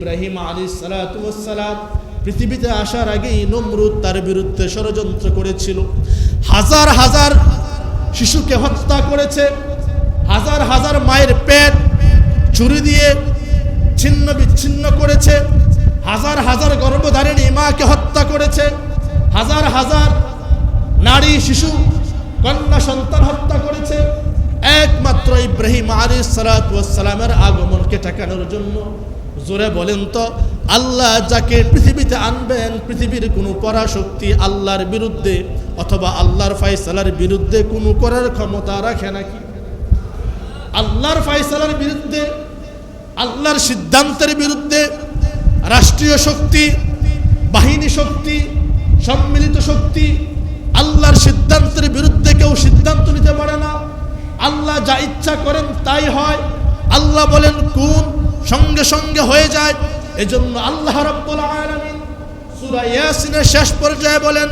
ইব্রাহিম আলাইহিস সালাতু ওয়াস সালাম পৃথিবীতে আসার আগেই নমরুদ তার বিরুদ্ধে ষড়যন্ত্র করেছিল। হাজার হাজার শিশুকে হত্যা করেছে, হাজার হাজার মায়ের পেট ছুরি দিয়ে ছিন্ন বিচ্ছিন্ন করেছে, হাজার হাজার গর্ভধারিণী মাকে হত্যা করেছে, হাজার হাজার নারী শিশু কন্যা সন্তান হত্যা করেছে। একমাত্র ইব্রাহিম আলাইহিস সালাতু ওয়াস সালামের আগমনকে ঠেকানোর জন্য। জোরে বলেন তো, আল্লাহ যাকে পৃথিবীতে আনবেন, পৃথিবীর কোনো পরাশক্তি আল্লাহর বিরুদ্ধে অথবা আল্লাহর ফায়সালার বিরুদ্ধে কোনো করার ক্ষমতা রাখে নাকি? আল্লাহর ফায়সালার বিরুদ্ধে, আল্লাহর সিদ্ধান্তের বিরুদ্ধে রাষ্ট্রীয় শক্তি, বাহিনী শক্তি, সম্মিলিত শক্তি আল্লাহর সিদ্ধান্তের বিরুদ্ধে কেউ সিদ্ধান্ত নিতে পারে না। আল্লাহ যা ইচ্ছা করেন তাই হয়। আল্লাহ বলেন কুন, সঙ্গে সঙ্গে হয়ে যায়। এজন্য আল্লাহ রাব্বুল আলামিন সূরা ইয়াসিনের শেষ পর্যায়ে বলেন,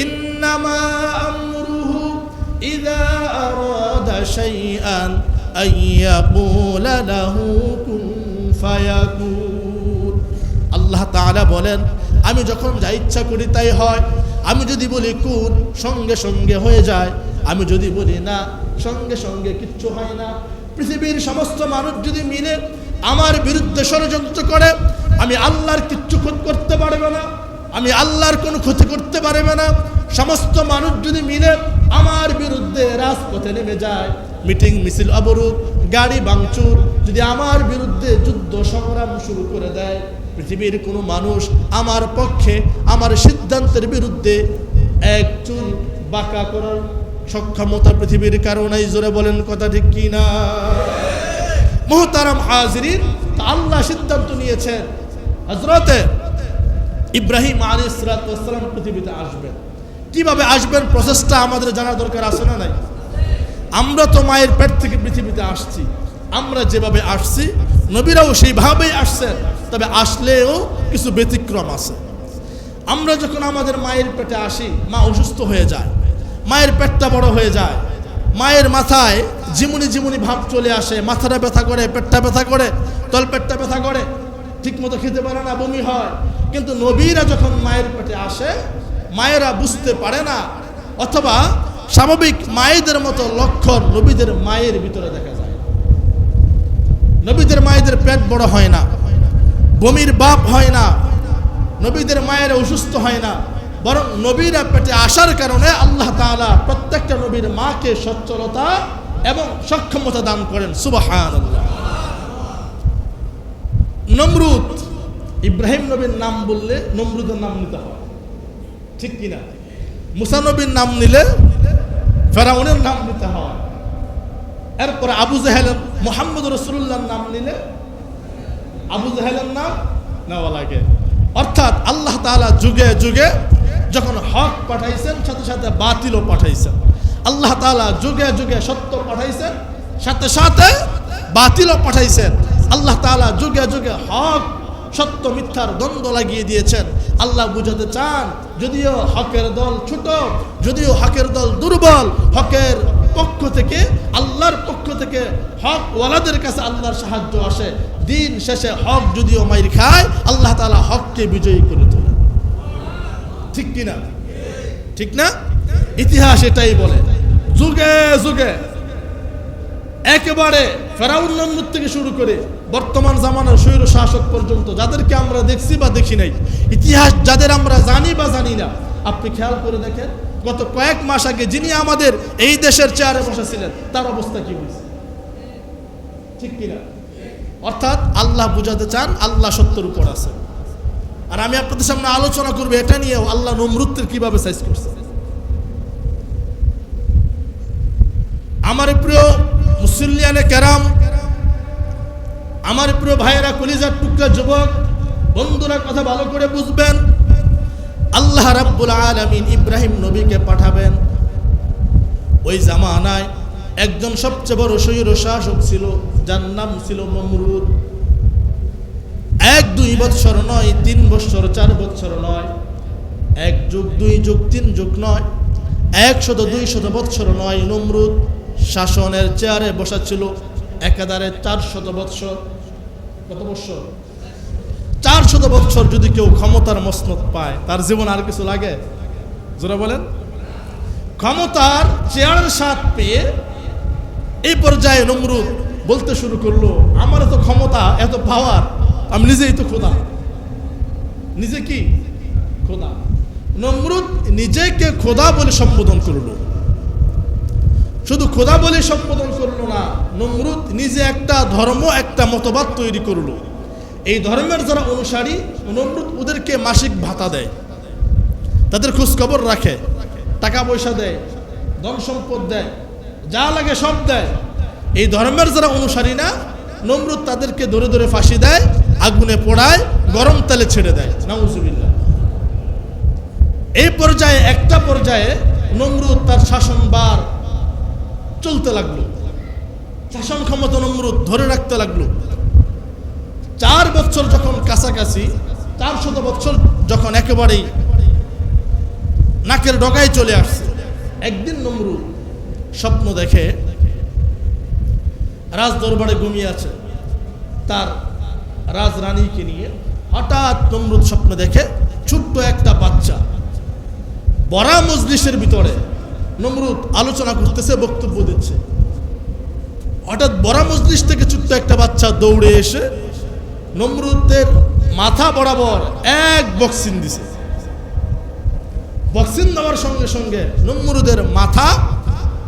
ইন্নামা আমরুহু ইযা আরাদা শাইআন আইয়াকুলা লাহু কুন ফায়াকুন। আল্লাহ তাআলা বলেন, আমি যখন যা ইচ্ছা করি তাই হয়। আমি যদি বলি কুন, সঙ্গে সঙ্গে হয়ে যায়। আমি যদি বলি না, সঙ্গে সঙ্গে কিচ্ছু হয় না। পৃথিবীর সমস্ত মানুষ যদি মিলে আমার বিরুদ্ধে ষড়যন্ত্র করে, আমি আল্লাহর কিচ্ছু করতে পারবে না, আমি আল্লাহর কোনো ক্ষতি করতে পারবে না। সমস্ত মানুষ যদি মিলে আমার বিরুদ্ধে রাজপথে নেমে যায়, মিটিং মিছিল অবরোধ, গাড়ি ভাঙচুর, যদি আমার বিরুদ্ধে যুদ্ধ সংগ্রাম শুরু করে দেয়, পৃথিবীর কোনো মানুষ আমার পক্ষে, আমার সিদ্ধান্তের বিরুদ্ধে এক চুল বাঁকা করার সক্ষমতা পৃথিবীর কারণে। জোরে বলেন কথা ঠিক কি না? মুহতারাম হাজিরিন, আল্লাহ সিদ্ধান্ত নিয়েছেন হযরতে ইব্রাহিম আলাইহিস সালাতু ওয়াস সালাম পৃথিবীতে আসবেন। কিভাবে আসবেন প্রসেসটা আমাদের জানা দরকার আছে না নাই? আমরা তো মায়ের পেট থেকে পৃথিবীতে আসছি, আমরা যেভাবে আসছি নবীরাও সেইভাবেই আসছেন। তবে আসলেও কিছু ব্যতিক্রম আছে। আমরা যখন আমাদের মায়ের পেটে আসি, মা অসুস্থ হয়ে যায়, মায়ের পেটটা বড় হয়ে যায়, মায়ের মাথায় ঝিমুনি ঝিমুনি ভাব চলে আসে, মাথাটা ব্যথা করে, পেটটা ব্যথা করে, তলপেটটা ব্যথা করে, ঠিক মতো খেতে পারে না, বমি হয়। কিন্তু নবীরা যখন মায়ের পেটে আসে, মায়েরা বুঝতে পারে না, অথবা স্বাভাবিক মায়েদের মতো লক্ষণ নবীদের মায়ের ভিতরে দেখা যায়। নবীদের মায়েদের পেট বড় হয় না, বমির বাপ হয় না, নবীদের মায়ের অসুস্থ হয় না, বরং নবীরা পেটে আসার কারণে আল্লাহ তাআলা প্রত্যেকটা নবীর মাকে সচ্ছলতা এবং সক্ষমতা দান করেন। সুবহানাল্লাহ। নমরুদ, ইব্রাহিম নবীর নাম বললে নমরুদের নাম নিতে হয়, ঠিক কিনা? মুসা নবীর নাম নিলে ফেরাউনের নাম নিতে হয়। এরপরে আবু জাহেল, মুহাম্মদ রাসূলুল্লাহর নাম নিলে আবু জাহেলের নাম নেওয়া লাগে। অর্থাৎ আল্লাহ তাআলা যুগে যুগে যখন হক পাঠাইছেন, সাথে সাথে বাতিলও পাঠাইছেন। আল্লাহ তাআলা যুগে যুগে সত্য পাঠাইছেন, সাথে সাথে বাতিলও পাঠাইছেন। আল্লাহ তাআলা যুগে যুগে হক সত্য মিথ্যার দ্বন্দ্ব লাগিয়ে দিয়েছেন। আল্লাহ বুঝাতে চান, যদিও হকের দল ছোট, যদিও হকের দল দুর্বল, হকের পক্ষ থেকে, আল্লাহর পক্ষ থেকে হক ওয়ালাদের কাছে আল্লাহর সাহায্য আসে। দিন শেষে হক যদিও মাইর খায়, আল্লাহ তাআলা হককে বিজয়ী করে তোলে। ঠিক কিনা? ঠিক না? ইতিহাস এটাই বলে। যুগে যুগে একেবারে ফেরাউন নমরুদ থেকে শুরু করে বর্তমান জামানার স্বৈর শাসক পর্যন্ত যাদেরকে আমরা দেখছি বা দেখি নাই, ইতিহাস যাদের আমরা জানি বা জানি না, আপনি খেয়াল করে দেখেন গত কয়েক মাস আগে যিনি আমাদের এই দেশের চেয়ারে বসেছিলেন, তার অবস্থা কি হয়েছে? ঠিক কিনা? অর্থাৎ আল্লাহ বুঝাতে চান আল্লাহ সত্যের উপর আছে। আর আমি আপনাদের সামনে আলোচনা করবো এটা নিয়েও, আল্লাহ নমরুদদের কিভাবে সাইজ করছে। আমার প্রিয় মুসল্লিয়ানে কেরাম, আমার প্রিয় ভাইয়েরা, কলিজার টুকরা যুবক বন্ধুরা, কথা ভালো করে বুঝবেন। আল্লাহ রাব্বুল আলামিন ইব্রাহিম নবীকে পাঠাবেন। ওই জামানায় একজন সবচেয়ে বড় স্বৈর শাসক ছিল, যার নাম ছিল নমরুদ। 1-2 বৎসর নয়, 3 বৎসর 4 বৎসর নয়, 1 যুগ 2 যুগ 3 যুগ নয়, 100-200 বৎসর নয়, নমরুদ শাসনের চেয়ারে বসা ছিল একাধারে 400 বৎসর। কত বৎসর? বছর যদি কেউ ক্ষমতার মসনদ পায়, তার জীবন আর কিছু লাগে? যারা বলেন, ক্ষমতার চেয়ারের স্বাদ পেয়ে এই পর্যায়ে নমরুদ বলতে শুরু করলো, আমার এত ক্ষমতা, এত পাওয়ার, আমি নিজেই তো খোদা। নিজে কি খোদা? নমরুদ নিজেকে খোদা বলে সম্বোধন করলো। শুধু খোদা বলে সম্বোধন করলো না, নমরুদ নিজে একটা ধর্ম, একটা মতবাদ তৈরি করলো। এই ধর্মের যারা অনুসারী, নমরুদ ওদেরকে মাসিক ভাতা দেয়, তাদের খোঁজখবর রাখে, টাকা পয়সা দেয়, ধন সম্পদ দেয়, যা লাগে সব দেয়। এই ধর্মের যারা অনুসারী না, নমরুদ তাদেরকে ধরে ধরে ফাঁসি দেয়, আগুনে পোড়ায়, গরম তেলে ছেড়ে দেয়। নাউজুবিল্লাহ। এই পর্যায়ে একটা পর্যায়ে নমরুদ তার শাসনভার চলতে লাগলো, শাসন ক্ষমতা নমরুদ ধরে রাখতে লাগলো। 4 বছর যখন কাছাকাছি, 400 বছর যখন একেবারেই নাকের ডগায় চলে আসছে, একদিন নমরুদ স্বপ্ন দেখে রাজ দরবারে ঘুমিয়ে আছে তার রাজরানীকে নিয়ে। হঠাৎ নমরুদ স্বপ্ন দেখে ছোট্ট একটা বাচ্চা বড়া মজলিসের ভিতরে, নমরুদ আলোচনা করতেছে, বক্তব্য দিচ্ছে। হঠাৎ বড়া মজলিস থেকে ছোট্ট একটা বাচ্চা দৌড়ে এসে নমরুদের মাথা বরাবর এক বক্সিং দিছে। বক্সিং দেওয়ার সঙ্গে সঙ্গে নমরুদের মাথা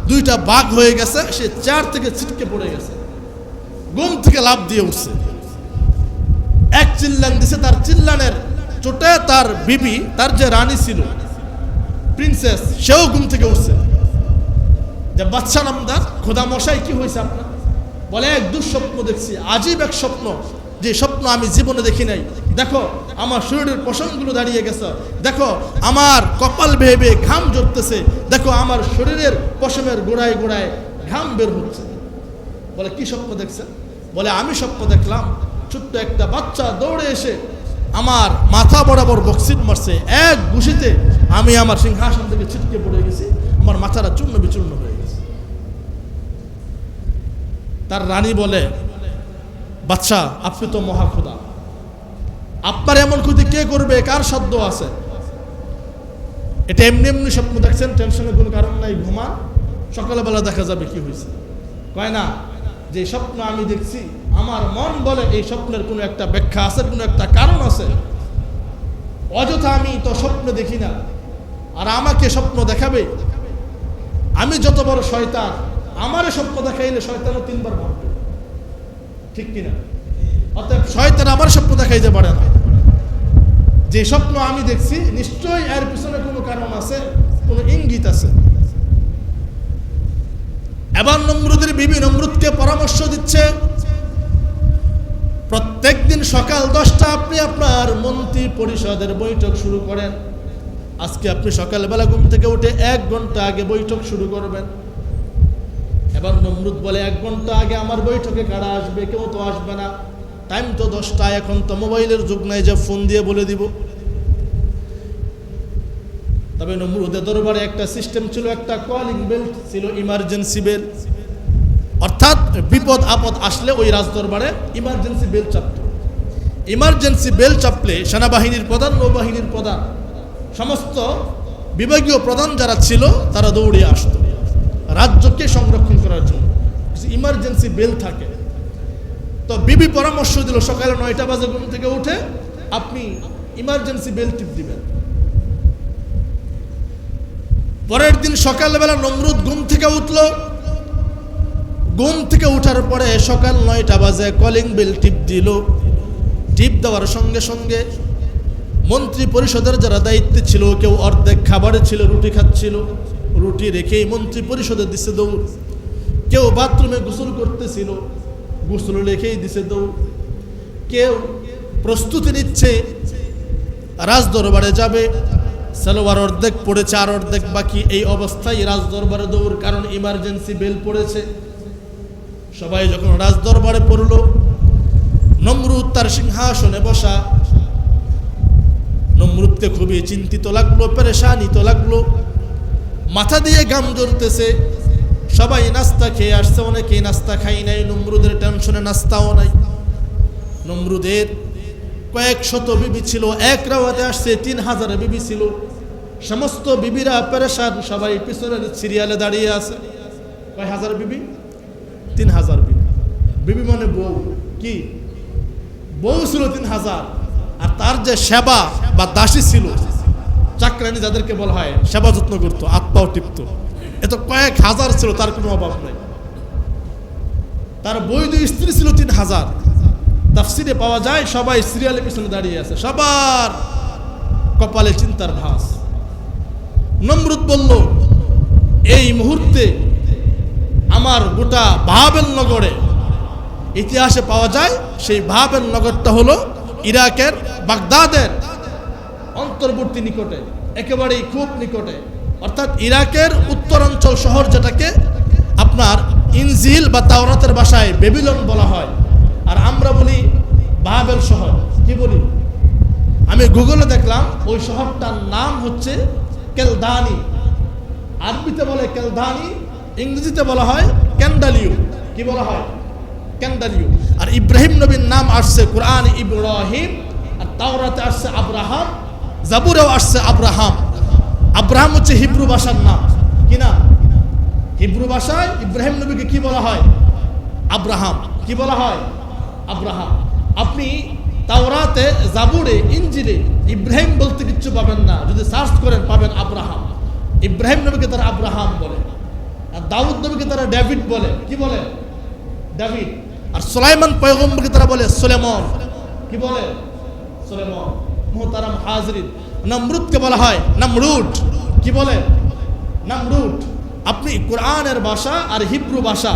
2টা ভাগ হয়ে গেছে, সে চেয়ার থেকে ছিটকে পড়ে গেছে, ঘুম থেকে লাফ দিয়ে উঠছে, এক চিল্লান দিছে। তার চিল্লানের চোটে তার বিবি, তার যে রানী ছিল, প্রিন্সেস, সেও ঘুম থেকে উঠছে। যে বাদশা নামদার, খোদা মশাই কি হয়েছে আপনার? বলে, এক দুঃস্বপ্ন দেখছি, আজীব এক স্বপ্ন, যে স্বপ্ন আমি জীবনে দেখি নাই। দেখো আমার শরীরের পশমগুলো দাঁড়িয়ে গেছে, দেখো আমার কপাল বেয়ে বেয়ে ঘাম ঝরতেছে, দেখো আমার শরীরের পশমের গোড়ায় গোড়ায় ঘাম বের হচ্ছে। বলে, কি স্বপ্ন দেখছেন? বলে, আমি স্বপ্ন দেখলাম ছোট্ট একটা বাচ্চা দৌড়ে এসে আমার মাথা বরাবর বক্সিং মারছে, এক ঘুষিতে আমি আমার সিংহাসন থেকে ছিটকে পড়ে গেছি, আমার মাথাটা চূর্ণ বিচূর্ণ হয়ে গেছে। তার রানী বলে, বাদশা আপনি তো মহাখোদা, আপনার এমন ক্ষতি কে করবে, কার সাধ্য আছে? এটা এমনি এমনি স্বপ্ন দেখছেন, টেনশনের কোনো কারণ নাই, ঘুমান, সকালবেলা দেখা যাবে কি হয়েছে। কয় না, যে স্বপ্ন আমি দেখছি, আমার মন বলে এই স্বপ্নের কোনো একটা ব্যাখ্যা আছে, কোনো একটা কারণ আছে। অযথা আমি তো স্বপ্ন দেখি না, আর আমাকে স্বপ্ন দেখাবে। আমি যত বড় শয়তান, আমারে স্বপ্ন দেখাইলে শয়তানও 3 বার ভাববে, ঠিক কিনা? অতএব শয়তান আমার স্বপ্ন দেখাইতে পারে না। যে স্বপ্ন আমি দেখছি, নিশ্চয়ই এর পিছনে কোনো কারণ আছে, কোনো ইঙ্গিত আছে। এবার নমরুদের বিবি নমরুদকে পরামর্শ দিচ্ছে, প্রত্যেক দিন সকাল 10টা আপনি আপনার মন্ত্রী পরিষদের বৈঠক শুরু করেন। আজকে আপনি সকালবেলা ঘুম থেকে উঠে 1 ঘন্টা আগে বৈঠক শুরু করবেন। এবার নমরুদ বলে, 1 ঘন্টা আগে আমার বৈঠকে কারা আসবে? কেউ তো আসবে না, টাইম তো 10টা, এখন তো মোবাইলের যুগ নাই যে ফোন দিয়ে বলে দিব। তবে নমরুদের দরবারে একটা সিস্টেম ছিল, একটা কলিং বেল ছিল, ইমার্জেন্সি বেল। অর্থাৎ বিপদ আপদ আসলে ওই রাজদরবারে ইমার্জেন্সি বেল চাপত। ইমার্জেন্সি বেল চাপলে সেনাবাহিনীর প্রধান, নৌবাহিনীর প্রধান, সমস্ত বিভাগীয় প্রধান যারা ছিল তারা দৌড়ে আসতো রাজ্যকে সংরক্ষণ করার জন্য। ইমার্জেন্সি বেল থাকে। তো বিবি পরামর্শ দিল, সকালে 9টা বাজে ঘুম থেকে উঠে আপনি ইমার্জেন্সি বেল টিপ দিবেন। পরের দিন সকালবেলা নমরুদ ঘুম থেকে উঠল। ঘুম থেকে উঠার পরে সকাল 9টা বাজে কলিং বেল টিপ দিল। টিপ দেওয়ার সঙ্গে সঙ্গে মন্ত্রী পরিষদের যারা দায়িত্বে ছিল, কেউ অর্ধেক খাবারে ছিল, রুটি খাচ্ছিল, রুটি রেখেই মন্ত্রী পরিষদের দিছে দৌড়। কেউ বাথরুমে গোসল করতেছিল, গোসল রেখেই দিছে দৌড়। কেউ প্রস্তুতি নিচ্ছে রাজদরবারে যাবে, সালোয়ার অর্ধেক পড়েছে, আর অর্ধেক বাকি। এই অবস্থায় রাজদরবারে দৌড়, কারণ ইমার্জেন্সি বেল পড়েছে। সবাই যখন রাজদরবারে পড়ল, নমরুদ তার সিংহাসনে বসা। নমরুদকে খুবই চিন্তিত লাগলো, পেরেশানিত লাগলো, মাথা দিয়ে ঘাম ঝরতেছে। সবাই নাস্তা খেয়ে আসছে, অনেকেই নাস্তা খাই নাই। নমরুদের টেনশনে নাস্তাও নাই। নমরুদের কয়েক শত বিবি ছিল, এক রাওয়াতে আসছে 3000 বিবি ছিল। সমস্ত বিবিরা পেরেশান, সবাই পিছনের সিরিয়ালে দাঁড়িয়ে আছে। কয় হাজার বিবি? 3000 বিবি। বিবি মানে বউ, কি বউ ছিল 3000। আর তার যে সেবা বা দাসী ছিল, চাকরানি যাদেরকে বলা হয়, সেবা যত্ন করতো, আত্মাও টিপত, এত কয়েক হাজার ছিল, তার কোনো অভাব নেই। তার বৈধ স্ত্রী ছিল 3000। তাফসিরে পাওয়া যায় সবাই সিরিয়ালের পিছনে দাঁড়িয়ে আছে, সবার কপালে চিন্তার ভাঁজ। নমরুদ বলল, এই মুহূর্তে আমার গোটা বাবেল নগরে ইতিহাসে পাওয়া যায়, সেই বাবেল নগরটা হলো ইরাকের বাগদাদের অন্তর্বর্তী নিকটে, একেবারেই খুব নিকটে। অর্থাৎ ইরাকের উত্তরাঞ্চল শহর, যেটাকে আপনার ইনজিল বা তাওরাতের ভাষায় বেবিলন বলা হয়, আর আমরা বলি বাবেল শহর। কি বলি? আমি গুগলে দেখলাম ওই শহরটার নাম হচ্ছে কেলদানি। আরবিতে বলে কেলদানি, ইংরেজিতে বলা হয় ক্যান্ডালিউ। কি বলা হয়? ক্যান্ডালিউ। আর ইব্রাহিম নবীর নাম আসছে কুরআন ইব্রাহিম, আর তাওরাতে আসছে আব্রাহাম, জাবুরেও আসছে আব্রাহাম। আব্রাহাম হচ্ছে হিব্রু ভাষার নাম। কি না? হিব্রু ভাষায় ইব্রাহিম নবীকে কি বলা হয়? আব্রাহাম। কি বলা হয়? আব্রাহাম। আপনি তাওরাতে, জাবুরে, ইনজিলে ইব্রাহিম বলতে কিচ্ছু পাবেন না, যদি সার্চ করেন পাবেন আব্রাহাম। ইব্রাহিম নবীকে তারা আব্রাহাম বলে, আর দাউদ নবীকে তারা ডেভিড বলে। কি বলে? ডেভিড। আর সুলাইমান পয়গম্বরকে তারা বলে সুলেমন। কি বলে? সুলেমন। মুহতারাম হাজরিন, নমরুদকে বলা হয় নমরুদ। কি বলে? নমরুদ। আপনি কোরআনের ভাষা আর হিব্রু ভাষা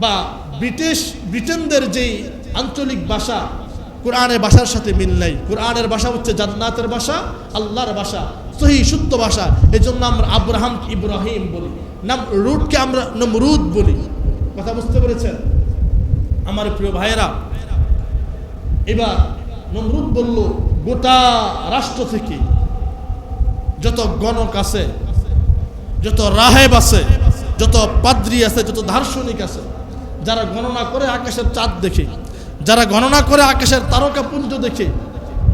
বা ব্রিটেনদের যেই আঞ্চলিক ভাষা, কোরআনের ভাষার সাথে মিল নাই। কোরআনের ভাষা হচ্ছে জান্নাতের ভাষা, আল্লাহর ভাষা, সহি শুদ্ধ ভাষা। এই জন্য আমরা আব্রাহামকে ইব্রাহিম বলি, নমরুদকে আমরা নমরুদ বলি। কথা বুঝতে পেরেছেন আমার প্রিয় ভাইয়েরা? এবার নমরুদ বলল, গোটা রাষ্ট্র থেকে যত গণক আছে, যত রাহেব আছে, যত পাদ্রী আছে, যত দার্শনিক আছে, যারা গণনা করে আকাশের চাঁদ দেখে, যারা গণনা করে আকাশের তারকাপুঞ্জ দেখে,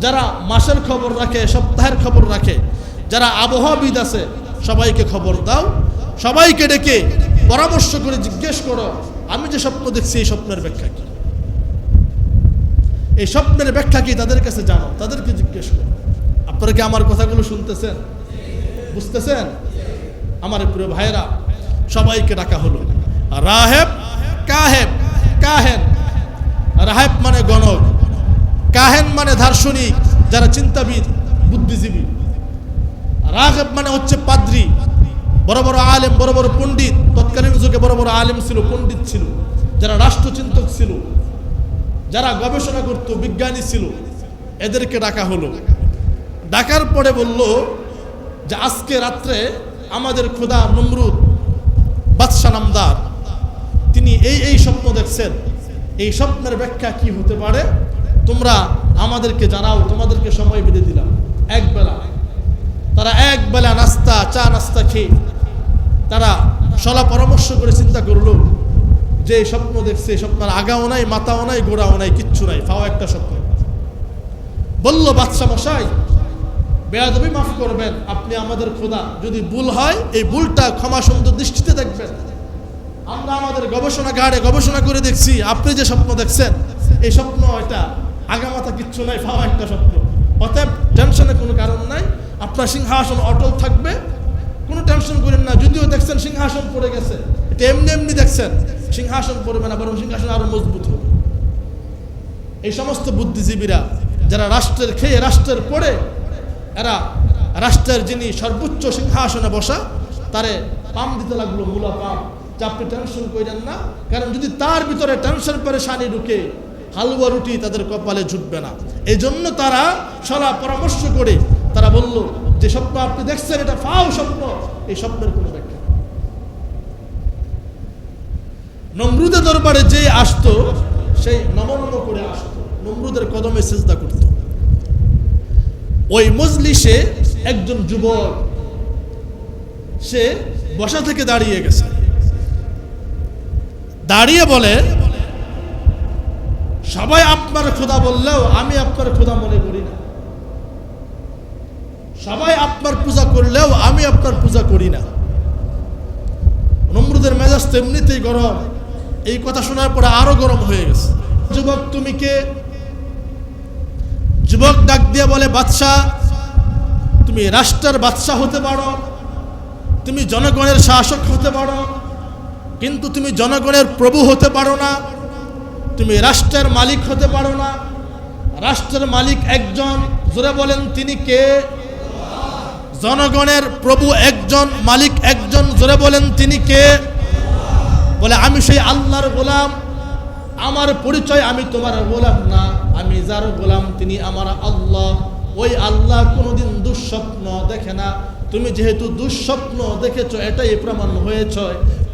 যারা মাসের খবর রাখে, সপ্তাহের খবর রাখে, যারা আবহাওয়াবিদ আছে, সবাইকে খবর দাও, সবাইকে ডেকে পরামর্শ করে জিজ্ঞেস করো, আমি যে স্বপ্ন দেখছি এই স্বপ্নের ব্যাখ্যা কি? এই স্বপ্নের ব্যাখ্যা কি তাদের কাছে জানো, তাদেরকে জিজ্ঞেস করো। আপনারা কি আমার কথাগুলো শুনতেছেন, বুঝতেছেন? আমার প্রিয় ভাইয়েরা, সবাইকে ডাকা হলো। রাহেব, কাহেব, কাহেন। রাহেব মানে গণক, কাহেন মানে দার্শনিক, যারা চিন্তাবিদ, বুদ্ধিজীবী। রাহেব মানে হচ্ছে পাদ্রী, বড় বড় আলেম, বড় বড় পণ্ডিত। তৎকালীন যুগে বড় বড় আলেম ছিল, পণ্ডিত ছিল, যারা রাষ্ট্রচিন্তক ছিল, যারা গবেষণা করত, বিজ্ঞানী ছিল। এদেরকে ডাকা হলো। ডাকার পরে বলল যে আজকে রাত্রে আমাদের খোদা নমরুদ বাদশা নামদার, তিনি এই স্বপ্ন দেখছেন, এই স্বপ্নের ব্যাখ্যা কি হতে পারে তোমরা আমাদেরকে জানাও, তোমাদেরকে সময় বেঁধে দিলাম এক বেলা। তারা এক বেলা নাস্তা, চা নাস্তা খেয়ে তারা সলা পরামর্শ করে চিন্তা করলো যে স্বপ্ন দেখছে, স্বপ্নের আগাও নাই, মাথাও নাই, গোড়াও নাই, কিচ্ছু নাই, ফাও একটা স্বপ্ন। বলল, বাদশা মশাই, বেয়াদবি মাফ করবেন, আপনি আমাদের খোদা, যদি ভুল হয় এই ভুলটা ক্ষমা সুন্দর দৃষ্টিতে দেখবেন। আমরা আমাদের গবেষণাগারে গবেষণা করে দেখছি, আপনি যে স্বপ্ন দেখছেন এই স্বপ্ন এটা আগামাথা কিচ্ছু নাই, ফাও একটা স্বপ্ন। অতএব টেনশনের কোনো কারণ নাই, আপনার সিংহাসন অটল থাকবে, কোনো টেনশন করেন না। যদিও দেখছেন সিংহাসন পড়ে গেছে, এটা এমনি এমনি দেখছেন, সিংহাসন পড়বে না, বরং সিংহাসন আরো মজবুত হবে। এই সমস্ত বুদ্ধিজীবীরা যারা রাষ্ট্রের খেয়ে রাষ্ট্রের পড়ে, এরা রাষ্ট্রের যিনি সর্বোচ্চ সিংহাসনে বসা, তারে পাম দিতে লাগলো, মূলা পাম, যে আপনি টেনশন করেন না, কারণ যদি তার ভিতরে টেনশন পেরেশানি ঢুকে, হালুয়া রুটি তাদের কপালে জুটবে না। এই জন্য তারা সলা পরামর্শ করে তারা বলল যে স্বপ্ন আপনি দেখছেন এটা ফাও স্বপ্ন, এই স্বপ্নের কোনো ব্যাখ্যা। নমরুদের দরবারে যে আসতো সেই নমনম করে আসতো, নমরুদের কদমে সিজদা করত। ওই মজলিসে একজন যুবক, সে বসা থেকে দাঁড়িয়ে গেছে, দাঁড়িয়ে বলে, সবাই আপনার খোদা বললেও আমি আপনার খোদা মনে করি না। সবাই আপনার পূজা করলেও আমি আপনার পূজা করি না। নমরুদের মেজাজ তো এমনিতেই গরম, এই কথা শোনার পরে আরো গরম হয়ে গেছে। যুবক তুমি কে? যুবক ডাক দিয়ে বলে, বাদশাহ, তুমি রাষ্ট্রের বাদশাহ হতে পারো, তুমি জনগণের শাসক হতে পারো, কিন্তু তুমি জনগণের প্রভু হতে পারো না, তুমি রাষ্ট্রের মালিক হতে পারো না। রাষ্ট্রের মালিক একজন, জোরে বলেন তিনি কে? জনগণের প্রভু একজন, মালিক একজন, জোরে বলেন তিনি কে? বলে আমি সেই আল্লাহর গোলাম। আমার পরিচয় আমি তোমার গোলাম না, আমি যার গোলাম তিনি আমার আল্লাহ। ওই আল্লাহ কোনোদিন দুঃস্বপ্ন দেখে না। তুমি যেহেতু দুঃস্বপ্ন দেখেছো, এটাই প্রমাণ হয়েছ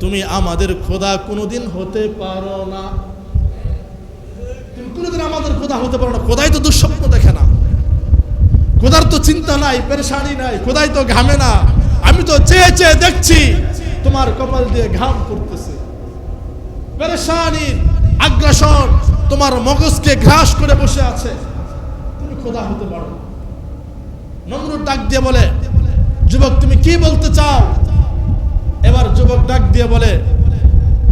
তুমি আমাদের খোদা কোনোদিন হতে পারো না। তুমি কোনোদিন আমাদের খোদা হতে পারো না। খোদাই তো দুঃস্বপ্ন দেখে না, খোদার তো চিন্তা নাই, পেরেশানি নাই, খোদাই তো ঘামে না। আমি তো চেয়ে চেয়ে দেখছি তোমার কপাল দিয়ে ঘাম পড়তেছে। পেরেশানির আগ্রাসন তোমার মগজকে গ্রাস করে বসে আছে, তুমি খোদা হতে পারো। নমরুদ ডাক দিয়ে বলে, যুবক তুমি কি বলতে চাও? এবার যুবক ডাক দিয়ে বলে,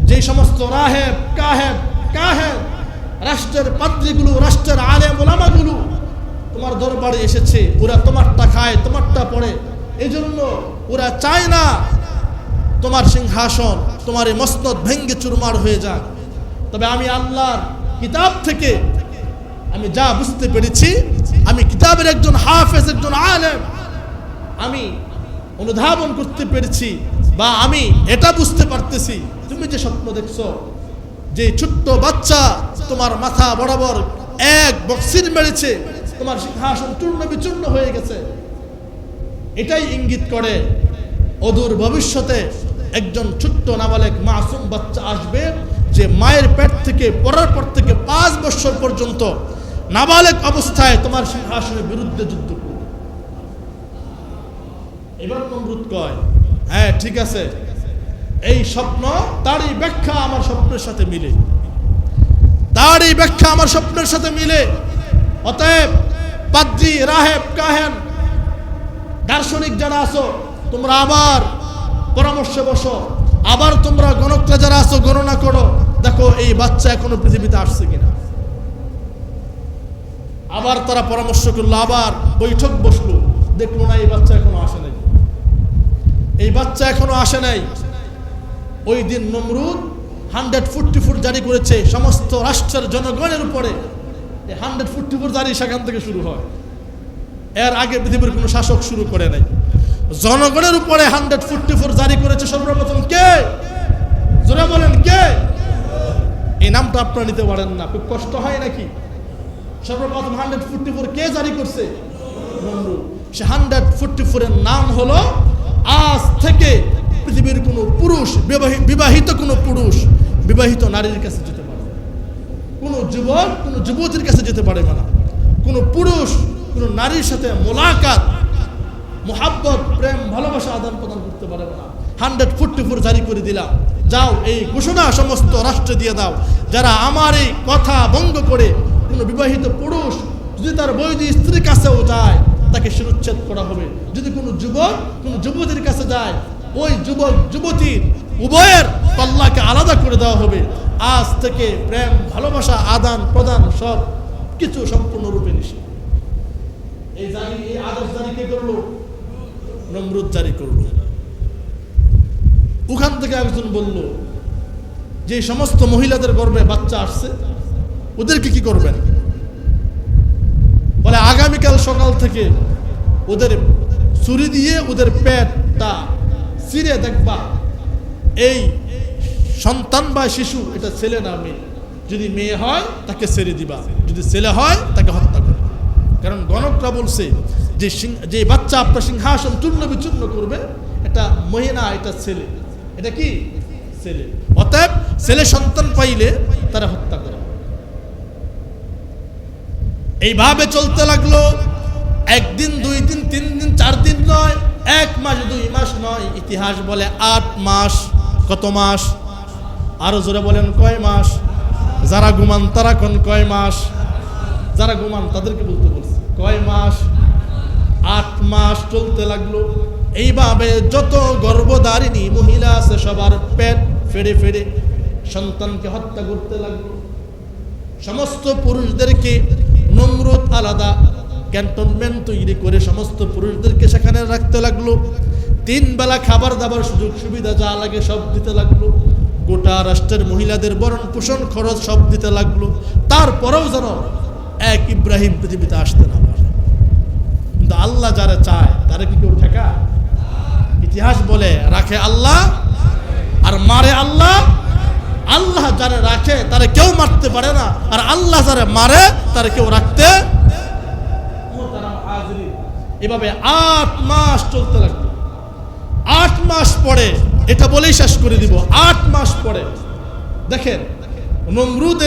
যেই সমস্ত রাহেব কাহেব রাষ্ট্রের পাদ্রীগুলো, রাষ্ট্রের আলেম ওলামাগুলো তোমার দরবারে এসেছে, ওরা তোমারটা খায়, তোমারটা পড়ে, এই জন্য ওরা চায় না তোমার সিংহাসন, তোমার এই মসনদ ভেঙ্গে চুরমার হয়ে যাক। তবে আমি আল্লাহর কিতাব থেকে আমি যা বুঝতে পেরেছি, আমি কিতাবের একজন হাফেজ, একজন আলেম, আমি অনুধাবন করতে পেরেছি, বা আমি এটা বুঝতে পারতেছি, তুমি যে স্বপ্ন দেখছো, যে ছোট্ট বাচ্চা তোমার মাথা বরাবর এক বক্সির মেরেছে, তোমার সিংহাসন চূর্ণ বিচূর্ণ হয়ে গেছে, এটাই ইঙ্গিত করে অদূর ভবিষ্যতে একজন ছোট্ট নাবালেক মাসুম বাচ্চা আসবে, যে মায়ের পেট থেকে পড়ার পর থেকে 5 বছর পর্যন্ত নাবালেক অবস্থায় তোমার সিংহাসনের বিরুদ্ধে যুদ্ধ করবে। এবার নমরুদ কয়, হ্যাঁ ঠিক আছে, এই স্বপ্ন, তার এই ব্যাখ্যা আমার স্বপ্নের সাথে মিলে, তার এই ব্যাখ্যা আমার স্বপ্নের সাথে মিলে। অতএব পাদ্রী, রাহেব, কাহেন, দার্শনিক যারা আছো, তোমরা আবার পরামর্শে বসো, আবার তোমরা গণকরা যারা আছো গণনা করো, দেখো এই বাচ্চা এখনো পৃথিবীতে আসছে কিনা। আবার তারা পরামর্শ করলো, আবার বৈঠক বসলো, দেখলো না এই বাচ্চা এখনো আসে নাই, এই বাচ্চা এখনো আসে নাই। ওই দিন নমরুদ 144 জারি করেছে সমস্ত রাষ্ট্রের জনগণের উপরে। 144 জারি সেখান থেকে শুরু হয়, এর আগে পৃথিবীর কোনো শাসক শুরু করে নাই। জনগণের উপরে 144 জারি করেছে সর্বপ্রথম কে? জোরে বলেন কে? এই নামটা আপনারা নিতে পারেন না, খুব কষ্ট হয় নাকি? সর্বপ্রথম 144 কে জারি করছে? নমরুদ। সে 144 এর নাম হলো, আজ থেকে পৃথিবীর কোনো পুরুষ, বিবাহিত কোনো পুরুষ বিবাহিত নারীর কাছে যেতে পারে, কোনো যুবক কোনো যুবতীর কাছে যেতে পারে না, কোনো পুরুষ কোনো নারীর সাথে মোলাকাত, মোহাব্বত, প্রেম, ভালোবাসা আদান প্রদান করতে পারে না। 144 জারি করে দিলাম, যাও এই ঘোষণা সমস্ত রাষ্ট্রে দিয়ে দাও, যারা আমার এই কথা ভঙ্গ করে কোনো বিবাহিত পুরুষ যদি তার বৈধ স্ত্রীর কাছেও যায়, তাকে শিরোচ্ছেদ করা হবে। যদি কোনো যুবক কোনো যুবতীর কাছে যায়, ওই যুবক যুবতীর উভয়ের পাল্লাকে আলাদা করে দেওয়া হবে। আজ থেকে প্রেম, ভালোবাসা, আদান প্রদান সব কিছু সম্পূর্ণরূপে নিষেধ। এই আদেশ জারি কে করলো? নমরুদ জারি করলো। ওখান থেকে একজন বলল, যে সমস্ত মহিলাদের গর্ভে বাচ্চা আসছে ওদেরকে কি করবেন? বলে আগামীকাল সকাল থেকে ওদের ছুরি দিয়ে ওদের পেটটা চিরে দেখবা, এই সন্তান বা শিশু এটা ছেলে না মেয়ে, যদি মেয়ে হয় তাকে ছেড়ে দিবা, যদি ছেলে হয় তাকে হত্যা করবে। কারণ গণকরা বলছে যে বাচ্চা আপনার সিংহাসন চূর্ণ বিচূর্ণ করবে, এটা মহিলা, এটা ছেলে, এটা কি ছেলে। অতএব ছেলে সন্তান পাইলে তারা হত্যা করে। এইভাবে চলতে লাগলো। 1 দিন 2 দিন 3 দিন 4 দিন নয়, 1 মাস 2 মাস নয়, ইতিহাস বলে 8 মাস। কত মাস? আরো জোরে বলেন কয় মাস? যারা ঘুমান তারা কোন কয় মাস? যারা ঘুমান তাদেরকে বলতে বলছে কয় মাস? 8 মাস চলতে লাগলো। এইভাবে যত গর্ভধারিণী মহিলা আছে সবার পেট ফেড়ে ফেড়ে সন্তানকে হত্যা করতে লাগলো। সমস্ত পুরুষদেরকে নমরুদ আলাদা ক্যান্টনমেন্ট তৈরি করে সমস্ত পুরুষদেরকে সেখানে রাখতে লাগলো। 3 বেলা খাবার দাবার সুযোগ সুবিধা যা লাগে সব দিতে লাগলো। গোটা রাষ্ট্রের মহিলাদের ভরণ পোষণ খরচ সব দিতে লাগলো। তারপরেও যেন এক ইব্রাহিম পৃথিবীতে আসতে না পারে। কিন্তু আল্লাহ যারা চায় তারা কি কেউ ঠেকা? ইতিহাস বলে রাখে আল্লাহ আর মারে আল্লাহ। আল্লাহ যারা রাখে তারা কেউ মারতে পারে না, আর আল্লাহ যারা মারে তারা কেউ রাখতে। এভাবে 8 মাস চলতে লাগলো। 8 মাস পরে, এটা বলেই শেষ করে দিব, 8 মাস পরে দেখেন নমরুদ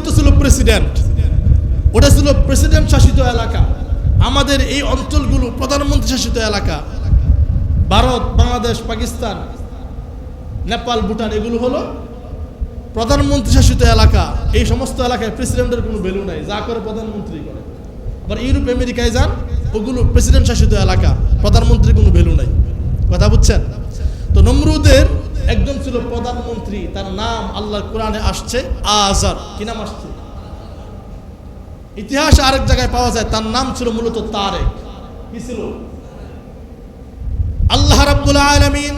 তো ছিল প্রেসিডেন্ট, ওটা ছিল প্রেসিডেন্ট শাসিত এলাকা। আমাদের এই অঞ্চলগুলো প্রধানমন্ত্রী শাসিত এলাকা। ভারত, বাংলাদেশ, পাকিস্তান, নেপাল, ভুটান এগুলো হলো প্রধানমন্ত্রী শাসিত এলাকা। এই সমস্ত এলাকায় প্রেসিডেন্টের কোনো ভ্যালু নাই, যা করে প্রধানমন্ত্রী করে। আবার ইউরোপ আমেরিকায় যান, ওগুলো প্রেসিডেন্ট শাসিত এলাকা, প্রধানমন্ত্রীর কোনো ভ্যালু নাই। কথা বুঝছেন? তো নমরুদের একজন ছিল প্রধানমন্ত্রী, তার নাম আল্লাহর কোরআনে আসছে আজার। কি নাম আসছে? ইতিহাসে আরেক জায়গায় পাওয়া যায় তার নাম ছিল মূলত তারেক। কি ছিল? আল্লাহ রাব্বুল আলামিন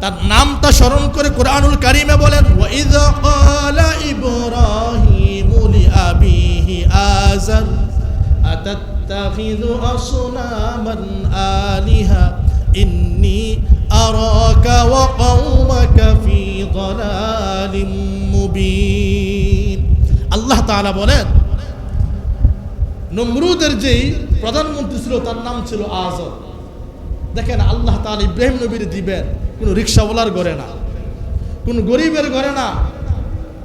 তার নামটা স্মরণ করে কোরআনুল কারীমে বলেন, ওয়া ইযা ক্বালা ইব্রাহিমু লিআবিহি আযার আতাত্তাখিযু আসনামান আলিহা ইন্নী আরাকা ওয়া কওমাকা ফি যালালিম মুবিন। আল্লাহ তাআলা বলেন নমরুদের যেই প্রধানমন্ত্রী ছিল তার নাম ছিল আজর। দেখেন আল্লাহ তাআলা ইব্রাহিম নবীর দিবেন কোনো রিক্সাওয়ালার ঘরে না, কোনো গরিবের ঘরে না,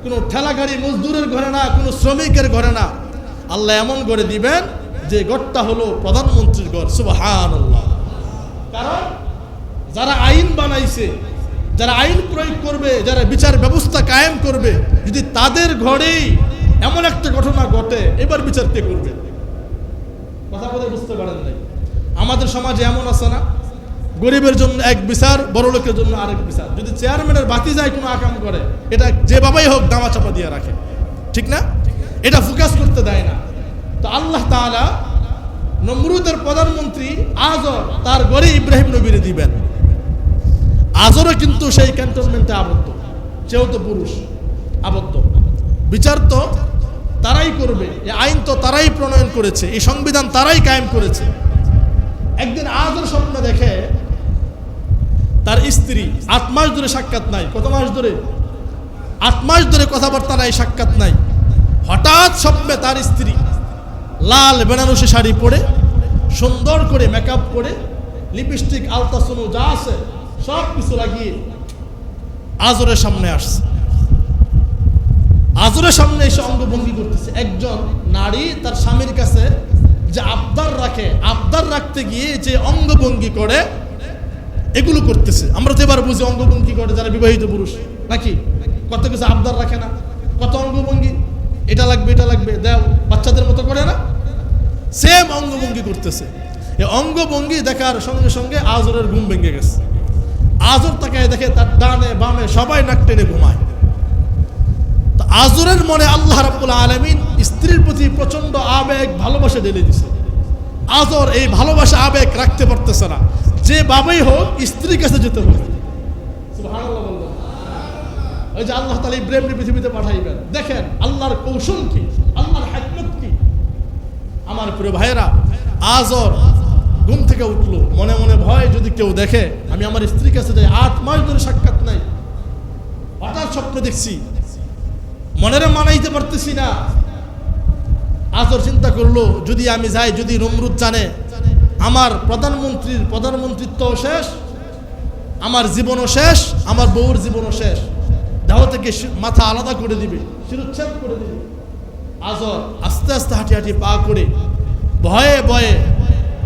কোনো ঠেলাগাড়ি মজদুরের ঘরে না, কোনো শ্রমিকের ঘরে না। আল্লাহ এমন ঘরে দিবেন যে ঘরটা হলো প্রধানমন্ত্রীর ঘর। সুবহানাল্লাহ। কারণ যারা আইন বানাইছে, যারা আইন প্রয়োগ করবে, যারা বিচার ব্যবস্থা কায়েম করবে, যদি তাদের ঘরেই এমন একটা ঘটনা ঘটে, এবার বিচার কে করবে? কথা বলে বুঝতে পারেন নাই? আমাদের সমাজে এমন আছে না, গরিবের জন্য এক বিচার, বড় লোকের জন্য আরেক বিচার। যদি চেয়ারম্যানের বাতি যায় কোনো আকাম করে, এটা যে বাবাই হোক দামা চাপা দিয়ে রাখে, ঠিক না? এটা ফোকাস করতে দেয় না। তো আল্লাহ তাআলা নমরুদের প্রধানমন্ত্রী আজর তার ঘরে ইব্রাহিম নবীরে দিবেন। আজরও কিন্তু সেই ক্যান্টনমেন্টে আবদ্ধ, সেও তো পুরুষ, আবদ্ধ। বিচার তো তারাই করবে, এই আইন তো তারাই প্রণয়ন করেছে, এই সংবিধান তারাই কায়েম করেছে। একদিন আজর স্বপ্ন দেখে তার স্ত্রী 8 মাস ধরে সাক্ষাৎ নাই। কত মাস ধরে? 8 মাস ধরে কথাবার্তা নাই, সাক্ষাৎ নাই। হঠাৎ স্বপ্নে তার স্ত্রী লাল বেনারসি শাড়ি পরে, সুন্দর করে মেকআপ করে, লিপস্টিক, আলতাসনু যা আছে সব কিছু লাগিয়ে আজরের সামনে আসছে। আজরের সামনে এসে অঙ্গভঙ্গি করতেছে। একজন নারী তার স্বামীর কাছে যে আবদার রাখে, আবদার রাখতে গিয়ে যে অঙ্গভঙ্গি করে, এগুলো করতেছে। আমরা তো এবার বুঝি অঙ্গভঙ্গি করে যারা বিবাহিত পুরুষ, নাকি? কত কিছু আবদার রাখে না, কত অঙ্গভঙ্গি, এটা লাগবে, এটা লাগবে, দেও, বাচ্চাদের মতো করে না? সেম অঙ্গভঙ্গি করতেছে। এই অঙ্গভঙ্গি দেখার সঙ্গে সঙ্গে আজরের ঘুম ভেঙে গেছে। আজর তাকায় দেখে তার ডানে বামে সবাই নাক টেনে ঘুমায়। তো আজরের মনে আল্লাহ রাব্বুল আলামিন স্ত্রীর প্রতি প্রচন্ড আবেগ, ভালোবাসা ঢেলে দিছে। আজর এই ভালোবাসা আবেগ রাখতে পারতেছে না, যে বাবাই হোক স্ত্রীর কাছে যেতে হবে। সুবহানাল্লাহ বললেন। ওই যে আল্লাহ তাআলা ইব্রাহিমকে পৃথিবীতে পাঠাইবেন, দেখেন আল্লাহর কৌশল কি, আল্লাহর হিকমত কি। আমার প্রিয় ভাইয়েরা, আজর ঘুম থেকে উঠলো, মনে মনে ভয় যদি কেউ দেখে আমি আমার স্ত্রীর কাছে যাই, 8 মাস ধরে সাক্ষাৎ নাই, হঠাৎ স্বপ্ন দেখছি, মনের মানাইতে পারতেছি না। আজর চিন্তা করলো যদি আমি যাই, যদি নমরুদ জানে আমার প্রধানমন্ত্রিত্ব শেষ, আমার জীবনও শেষ, আমার বউর জীবনও শেষ, দেহ থেকে মাথা আলাদা করে দিবে, শিরোচ্ছেদ করে দিবে। আজর আস্তে আস্তে হাঁটি হাঁটি পা করে ভয়ে ভয়ে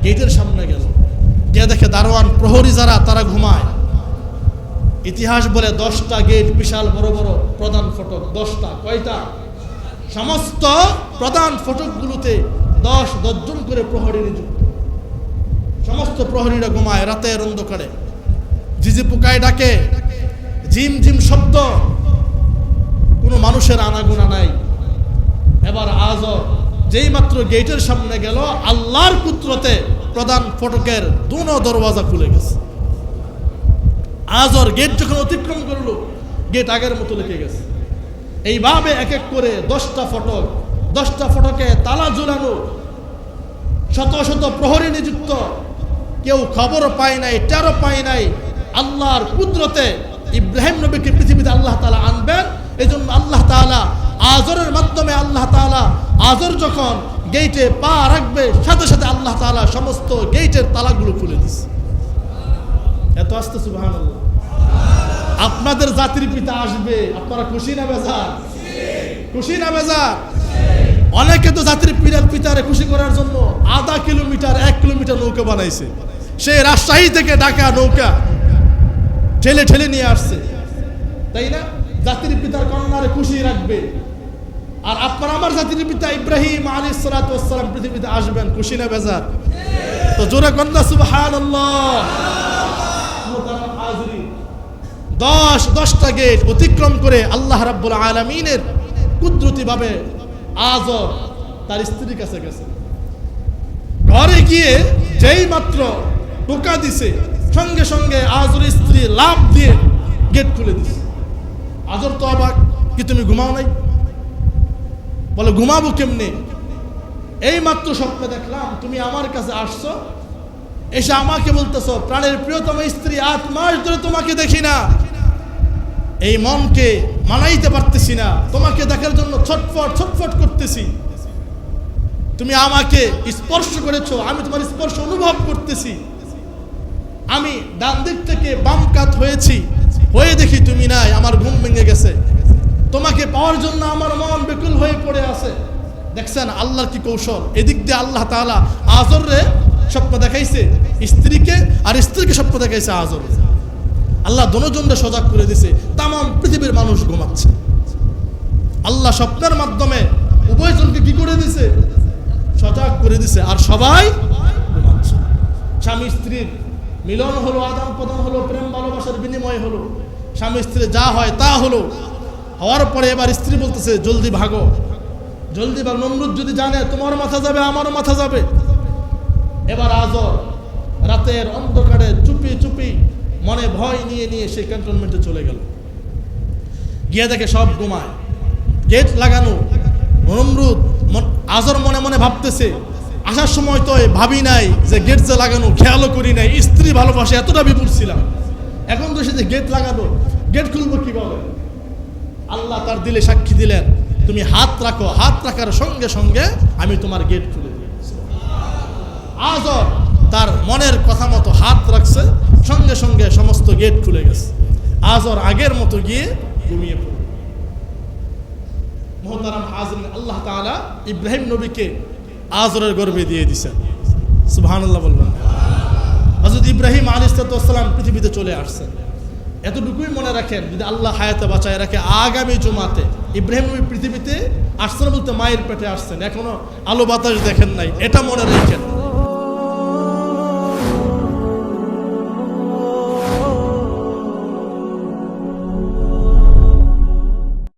গেটের সামনে গেল। গিয়ে দেখে দারোয়ান, প্রহরী যারা, তারা ঘুমায়। ইতিহাস বলে 10টা গেট, বিশাল বড় বড় প্রধান ফটক। 10টা, কয়টা? সমস্ত প্রধান ফটকগুলোতে 10 জন করে প্রহরী নিযুক্ত। সমস্ত প্রহরীরা ঘুমায় রাতের অন্ধকারে, ঝিঝি পোকায় ডাকে, ঝিম ঝিম শব্দ, কোনো মানুষের আনাগোনা নাই। এবার আজর যেই মাত্র গেটের সামনে গেল, আল্লাহর কুদরতে প্রধান ফটকের দুনো দরওয়াজা খুলে গেছে। আজর গেট যখন অতিক্রম করলো, গেট আগের মতো লেগে গেছে। এইভাবে এক এক করে 10টা ফটক, 10টা ফটকে তালা ঝুলানো, শত শত প্রহরী নিযুক্ত। কেউ খবর পায় নাই, টেরও পায় নাই। আল্লাহর কুদরতে ইব্রাহিম নবীকে পৃথিবীতে আল্লাহ তাআলা আনবেন। এই জন্য আল্লাহ তাআলা আজরের মাধ্যমে আল্লাহ তাআলা আজর যখন গেটে পা রাখবে, সাথে সাথে আল্লাহ তাআলা সমস্ত গেটের তালাগুলো খুলে দিচ্ছে। এত আসতে সুবহানাল্লাহ। আপনাদের জাতির পিতা আসবে, আপনারা খুশি না বেজার? খুশি না বেজার? অনেকে তো জাতির পিতারে খুশি করার জন্য আধা কিলোমিটার 1 কিলোমিটার নৌকা বানাইছে। সে রাজশাহী থেকে ঢাকা নৌকা ঠেলে ঠেলে নিয়ে আসছে, তাই না? জাতির পিতার কন্যারে খুশি রাখবে। আর আপনার আমার জাতির পিতা ইব্রাহিম আলাইহিস সালাতু ওয়াস সালাম পৃথিবীতে আসবেন, খুশি না বেজার? তো জোরে কন্যা সুবহানাল্লাহ। 10টা গেট অতিক্রম করে আল্লাহ রাব্বুল আলামিনের কুদরতি ভাবে আজর তার স্ত্রীর কাছে গেছে। ঘরে গিয়ে যেই মাত্র টোকা দিছে, সঙ্গে সঙ্গে আজরের স্ত্রী লাফ দিয়ে গেট খুলে দিছে। আজর তো অবাক, কি তুমি ঘুমাও নাই? বলে ঘুমাবো কেমনে? এই মাত্র স্বপ্নে দেখলাম তুমি আমার কাছে আসছো, এসে আমাকে বলতেছো প্রাণের প্রিয়তম স্ত্রী 8 মাস ধরে তোমাকে দেখি না, এই মনকে মানাইতে পারতেছি না, তোমাকে দেখার জন্য ছটফট ছটফট করতেছি। তুমি আমাকে স্পর্শ করেছো, আমি তোমার স্পর্শ অনুভব করতেছি। আমি ডান দিক থেকে বাম কাত হয়েছি, হয়ে দেখি তুমি নাই, আমার ঘুম ভেঙে গেছে। তোমাকে পাওয়ার জন্য আমার মন বেকুল হয়ে পড়ে আছে। দেখছেন আল্লাহর কি কৌশল? এদিক দিয়ে আল্লাহ তাআলা আজররে স্বপ্ন দেখাইছে স্ত্রীকে, আর স্ত্রীকে স্বপ্ন দেখাইছে আজর। আল্লাহ দোনোজনকে সজাগ করে দিছে। তাম পৃথিবীর মানুষ ঘুমাচ্ছে, আল্লাহ স্বপ্নের মাধ্যমে উভয়জনকে কি করে দিছে? সজাগ করে দিছে, আর সবাই ঘুমাচ্ছে। স্বামী স্ত্রীর মিলন হলো, আদান প্রদান হলো, প্রেম ভালোবাসার বিনিময় হলো, স্বামী স্ত্রী যা হয় তা হলো। হওয়ার পরে এবার স্ত্রী বলতেছে জলদি ভাগো, জলদি ভাগ, নমরুদ যদি জানে তোমার মাথা যাবে, আমারও মাথা যাবে। এবার আজর রাতের অন্ধকারে চুপি চুপি মনে ভয় নিয়ে নিয়ে সেই ক্যান্টনমেন্টে চলে গেল। গিয়ে দেখে সব ঘুমায়, গেট লাগানো। নমরুদ আজর মনে মনে ভাবতেছে আসার সময় তো ভাবি নাই যে গেট যে লাগানো, খেয়ালও করি নাই, স্ত্রী ভালোবাসে এতটা বিপুল ছিলাম। এখন তো সে যে গেট লাগানো, গেট খুলবো কিভাবে? আল্লাহ তার দিলে সাক্ষী দিলেন, তুমি হাত রাখো, হাত রাখার সঙ্গে সঙ্গে আমি তোমার গেট খুলে দিই। আজর তার মনের কথা মতো হাত রাখছে, সঙ্গে সঙ্গে সমস্ত গেট খুলে গেছে। আজর আগের মতো গিয়ে ঘুমিয়ে পড়ল। মুহতারাম হাজিরিন, আল্লাহ তাআলা ইব্রাহিম নবীকে আজরের গর্ভে দিয়ে দিয়েছেন। সুবহানাল্লাহ বলবেন। হযরত ইব্রাহিম আলাইহিস সালাম পৃথিবীতে চলে আসছেন। এতটুকুই মনে রাখেন, যদি আল্লাহ হায়াতে বাঁচায় রাখে, আগামী জুমাতে ইব্রাহিম নবী পৃথিবীতে আসছেন বলতে মায়ের পেটে আসছেন, এখনো আলো বাতাস দেখেন নাই, এটা মনে রাখেন।